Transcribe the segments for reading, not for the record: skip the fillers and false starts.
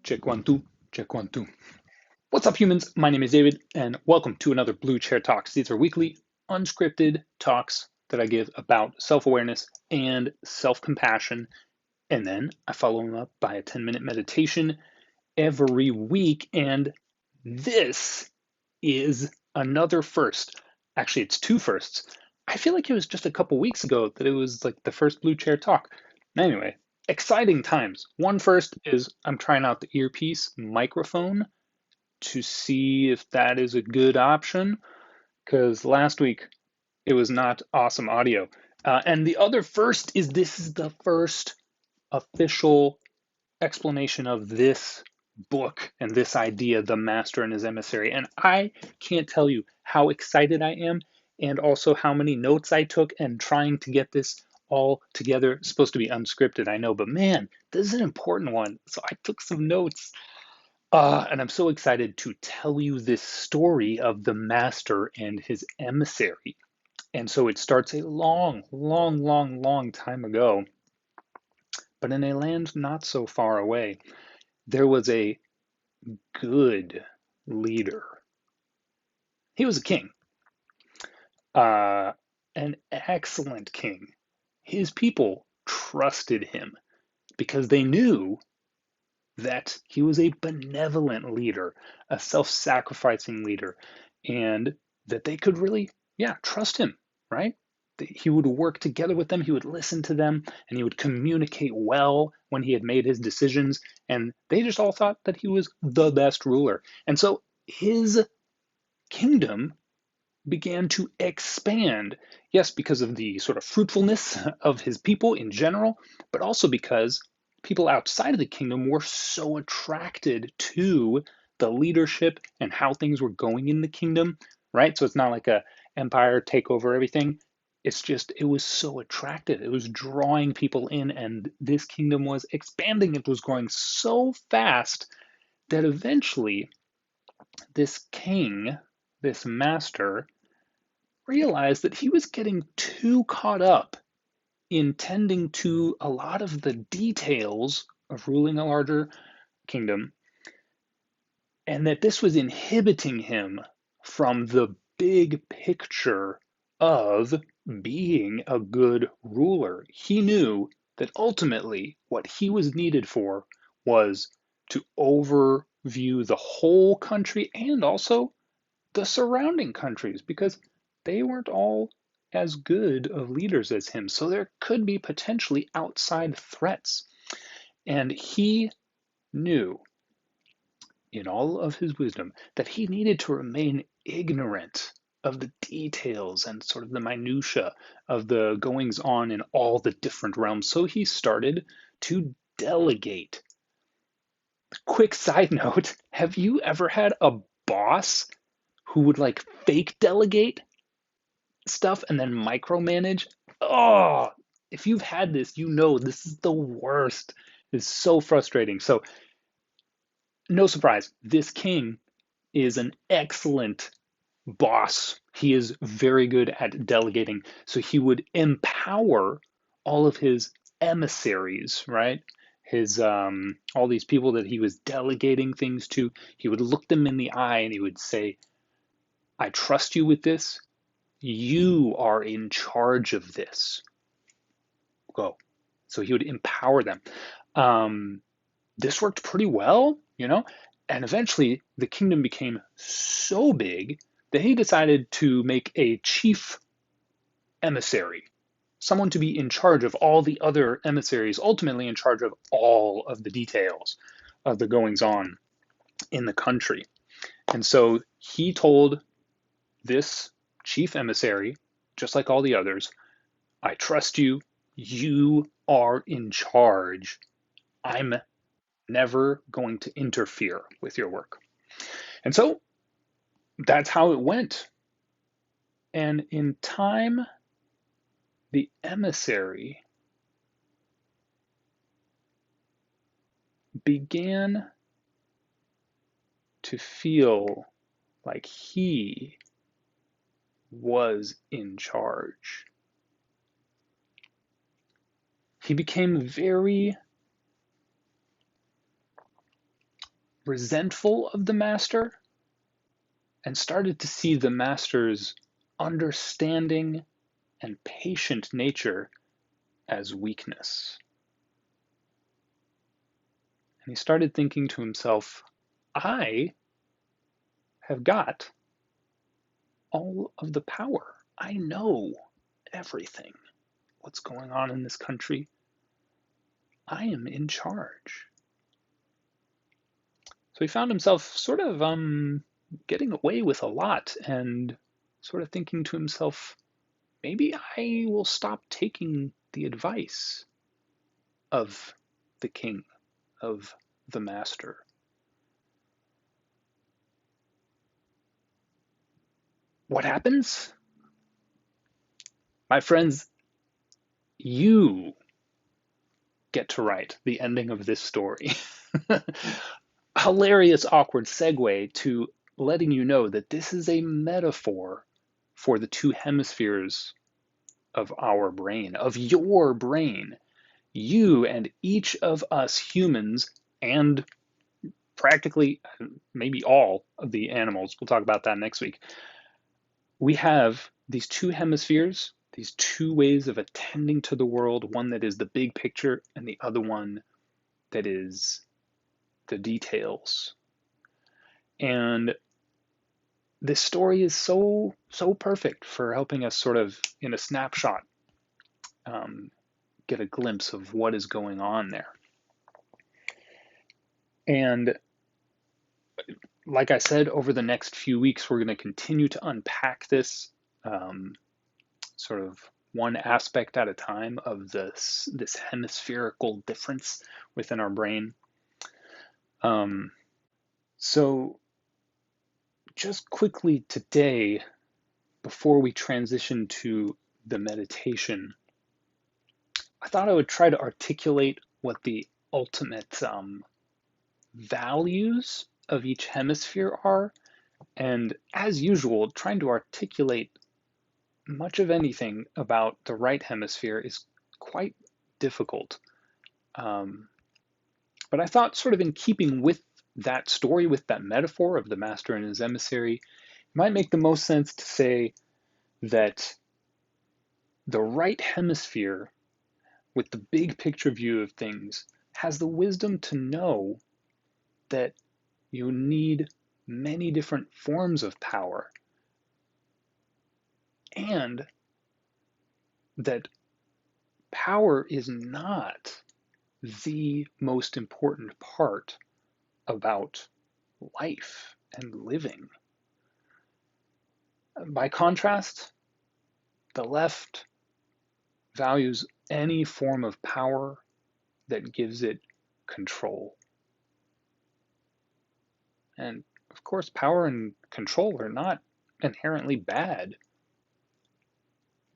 Check one, two, check one, two. What's up, humans? My name is David, and welcome to another Blue Chair Talks. These are weekly, unscripted talks that I give about self awareness and self compassion, and then I follow them up by a 10-minute meditation every week. And this is another first. Actually, it's two firsts. I feel like it was just a couple weeks ago that it was like the first Blue Chair Talk. Anyway, exciting times. One first is I'm trying out the earpiece microphone to see if that is a good option because last week it was not awesome audio. And the other first is this is the first official explanation of this book and this idea, The Master and His Emissary. And I can't tell you how excited I am and also how many notes I took and trying to get this all together. It's supposed to be unscripted, I know, but man, this is an important one. So I took some notes. And I'm so excited to tell you this story of the master and his emissary. And so it starts a long, long, long, long time ago, but in a land not so far away, there was a good leader. He was a king, uh, an excellent king. His people trusted him because they knew that he was a benevolent leader, a self sacrificing leader, and that they could really, yeah, trust him, right? He would work together with them, he would listen to them, and he would communicate well when he had made his decisions. And they just all thought that he was the best ruler. And so his kingdom began to expand. Yes, because of the sort of fruitfulness of his people in general, but also because people outside of the kingdom were so attracted to the leadership and how things were going in the kingdom, right? So it's not like a empire take over everything. It's just it was so attractive. It was drawing people in, and this kingdom was expanding. It was growing so fast that eventually this king, this master, realized that he was getting too caught up in tending to a lot of the details of ruling a larger kingdom, and that this was inhibiting him from the big picture of being a good ruler. He knew that ultimately what he was needed for was to overview the whole country and also the surrounding countries because they weren't all as good of leaders as him. So there could be potentially outside threats. And he knew in all of his wisdom that he needed to remain ignorant of the details and sort of the minutia of the goings on in all the different realms. So he started to delegate. Quick side note, have you ever had a boss who would like fake delegate stuff and then micromanage? Oh, if you've had this, you know this is the worst. It's so frustrating. So, no surprise, this king is an excellent boss. He is very good at delegating. So, he would empower all of his emissaries, right? His all these people that he was delegating things to, he would look them in the eye and he would say, I trust you with this. You are in charge of this. Go. So he would empower them. Um, this worked pretty well, you know, and eventually the kingdom became so big that he decided to make a chief emissary, someone to be in charge of all the other emissaries, ultimately in charge of all of the details of the goings on in the country. And so he told this chief emissary, just like all the others, I trust you. You are in charge. I'm never going to interfere with your work. And so that's how it went. And in time, the emissary began to feel like he was in charge. He became very resentful of the master and started to see the master's understanding and patient nature as weakness. And he started thinking to himself, I have got all of the power. I know everything. What's going on in this country? I am in charge. So he found himself sort of getting away with a lot and sort of thinking to himself, maybe I will stop taking the advice of the king, of the master. What happens? My friends, you get to write the ending of this story. Hilarious, awkward segue to letting you know that this is a metaphor for the two hemispheres of our brain, of your brain. You and each of us humans, and practically maybe all of the animals, we'll talk about that next week, we have these two hemispheres, these two ways of attending to the world, one that is the big picture and the other one that is the details. And this story is so perfect for helping us sort of in a snapshot get a glimpse of what is going on there. And like I said, over the next few weeks, we're going to continue to unpack this sort of one aspect at a time of this hemispherical difference within our brain. So just quickly today, before we transition to the meditation, I thought I would try to articulate what the ultimate values of each hemisphere are. And as usual, trying to articulate much of anything about the right hemisphere is quite difficult. But I thought, sort of in keeping with that story, with that metaphor of the master and his emissary, it might make the most sense to say that the right hemisphere, with the big picture view of things, has the wisdom to know that you need many different forms of power, and that power is not the most important part about life and living. By contrast, the left values any form of power that gives it control. And of course, power and control are not inherently bad,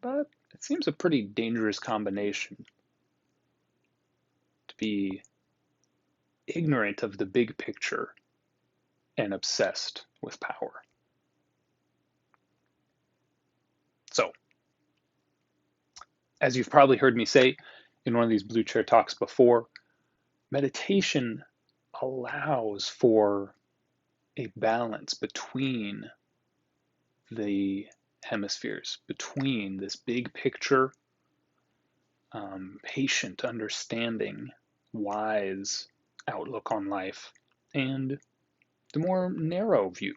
but it seems a pretty dangerous combination to be ignorant of the big picture and obsessed with power. So, as you've probably heard me say in one of these Blue Chair talks before, meditation allows for a balance between the hemispheres, between this big picture, patient understanding, wise outlook on life, and the more narrow view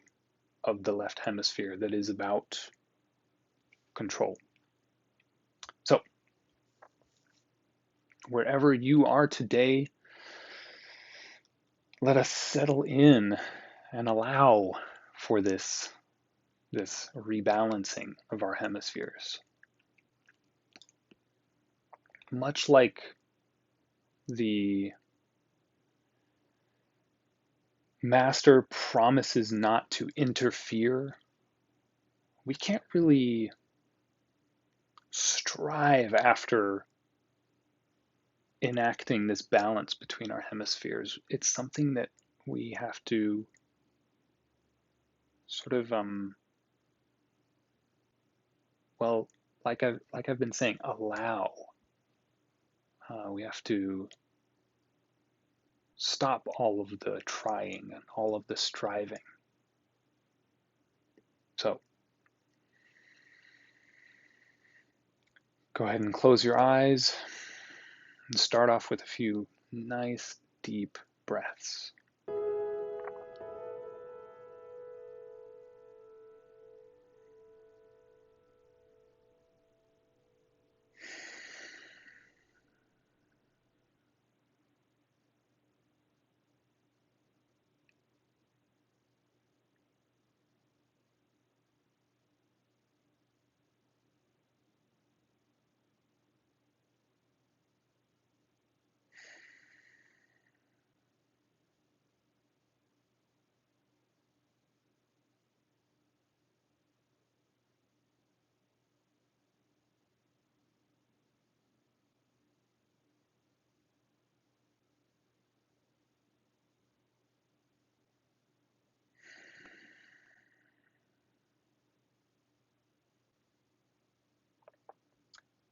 of the left hemisphere that is about control. So, wherever you are today, let us settle in and allow for this rebalancing of our hemispheres. Much like the master promises not to interfere, we can't really strive after enacting this balance between our hemispheres. It's something that we have to sort of well, like I've been saying, allow. We have to stop all of the trying and all of the striving. So go ahead and close your eyes and start off with a few nice deep breaths.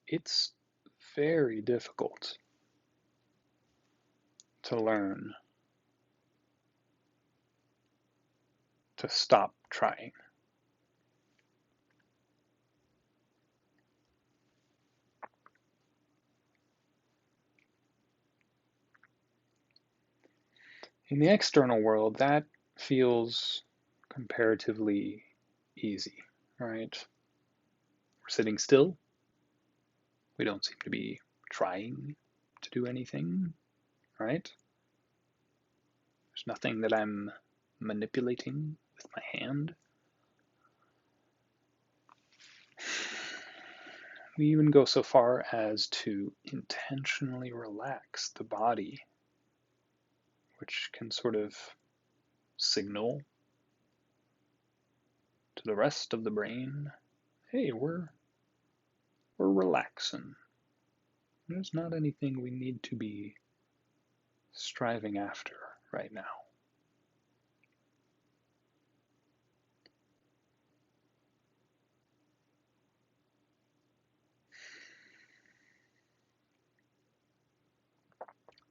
It's very difficult to learn to stop trying. In the external world, that feels comparatively easy, right? We're sitting still. We don't seem to be trying to do anything, right? There's nothing that I'm manipulating with my hand. We even go so far as to intentionally relax the body, which can sort of signal to the rest of the brain, hey, we're relaxing. There's not anything we need to be striving after right now.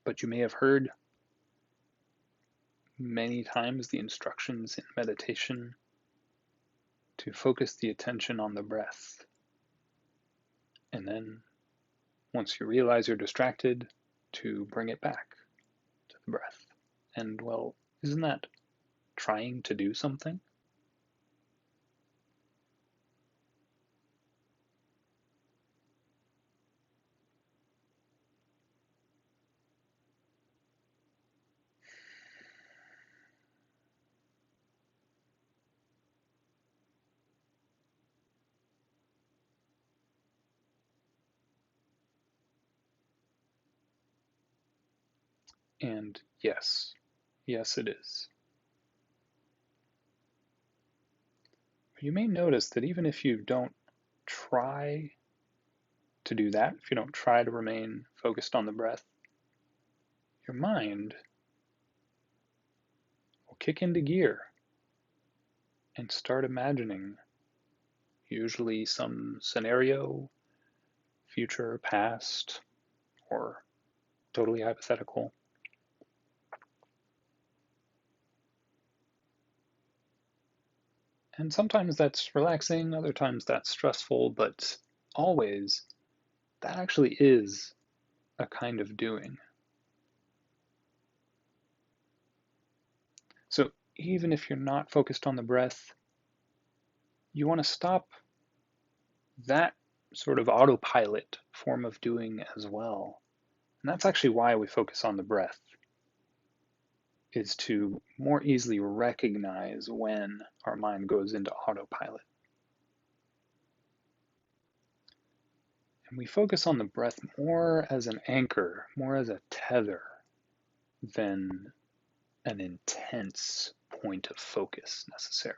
But you may have heard many times the instructions in meditation to focus the attention on the breath. And then, once you realize you're distracted, to bring it back to the breath. And well, isn't that trying to do something? And yes, yes, it is. You may notice that even if you don't try to do that, if you don't try to remain focused on the breath, your mind will kick into gear and start imagining usually some scenario, future, past, or totally hypothetical. And sometimes that's relaxing, other times that's stressful, but always that actually is a kind of doing. So even if you're not focused on the breath, you want to stop that sort of autopilot form of doing as well. And that's actually why we focus on the breath, is to more easily recognize when our mind goes into autopilot. And we focus on the breath more as an anchor, more as a tether than an intense point of focus necessarily.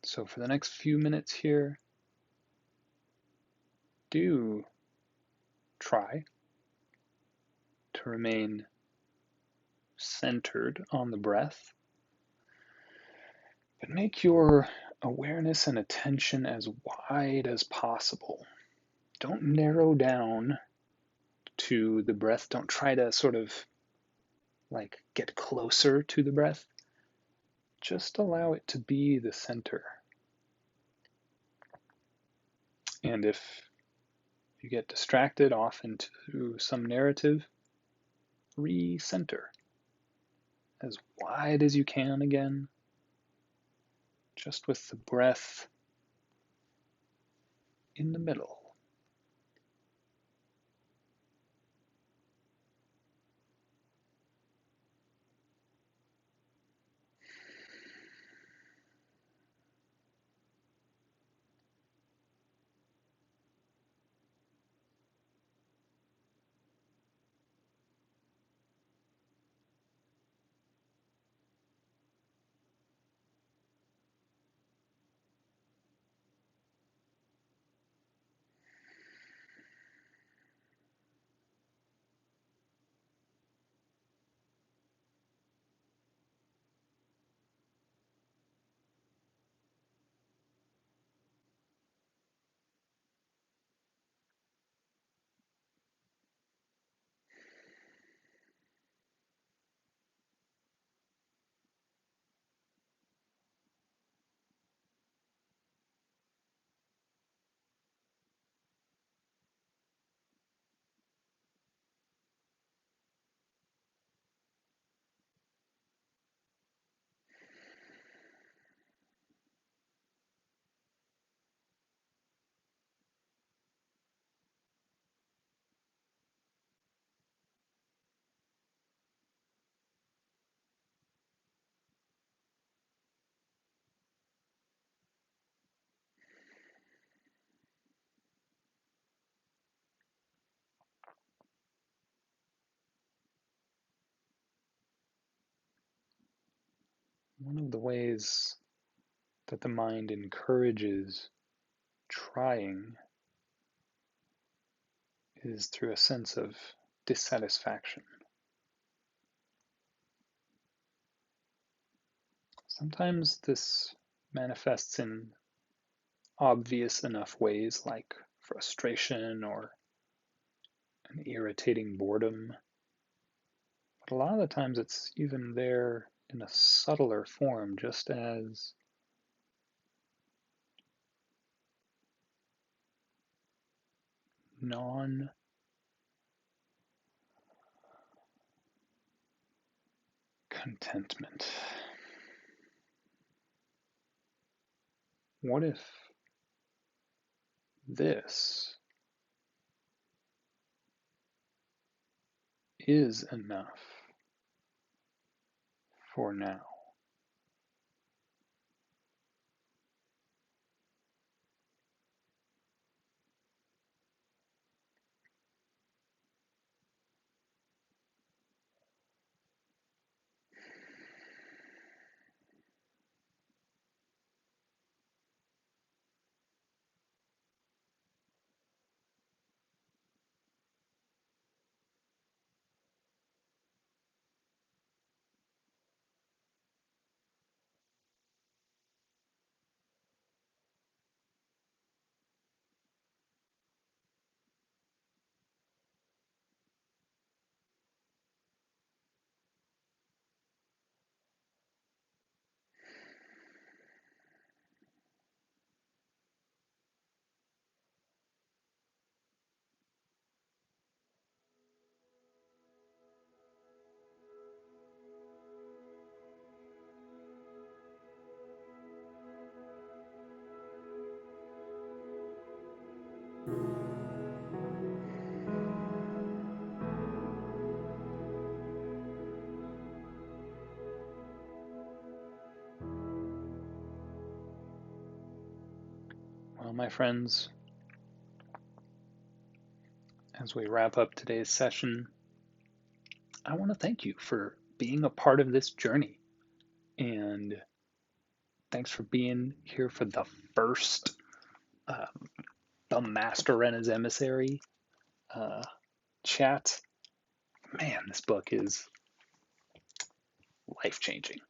So for the next few minutes here, do try to remain centered on the breath, but make your awareness and attention as wide as possible. Don't narrow down to the breath. Don't try to sort of like get closer to the breath. Just allow it to be the center. And if you get distracted off into some narrative, recenter as wide as you can again, just with the breath in the middle. One of the ways that the mind encourages trying is through a sense of dissatisfaction. Sometimes this manifests in obvious enough ways like frustration or an irritating boredom, but a lot of the times it's even there in a subtler form, just as non contentment. What if this is enough for now? Well, my friends, as we wrap up today's session, I want to thank you for being a part of this journey. And thanks for being here for the first, uh, The Master and His Emissary uh, chat. Man, this book is life changing.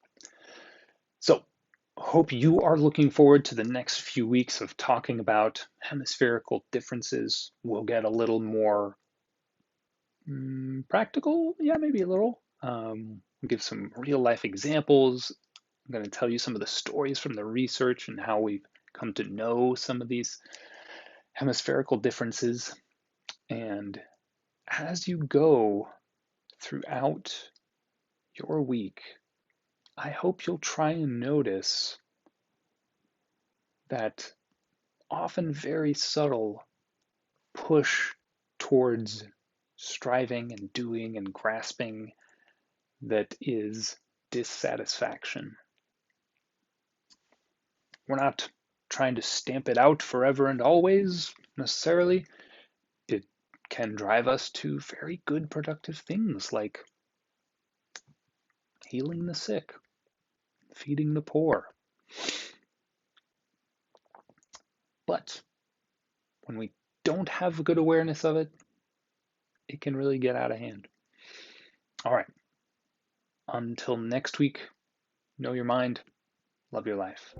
So, hope you are looking forward to the next few weeks of talking about hemispherical differences. We'll get a little more Practical, yeah, maybe a little. I'll give some real life examples. I'm going to tell you some of the stories from the research and how we've come to know some of these hemispherical differences. And as you go throughout your week, I hope you'll try and notice that often very subtle push towards striving and doing and grasping that is dissatisfaction. We're not trying to stamp it out forever and always necessarily. It can drive us to very good productive things like healing the sick, feeding the poor. But when we don't have a good awareness of it, it can really get out of hand. All right. Until next week, know your mind, love your life.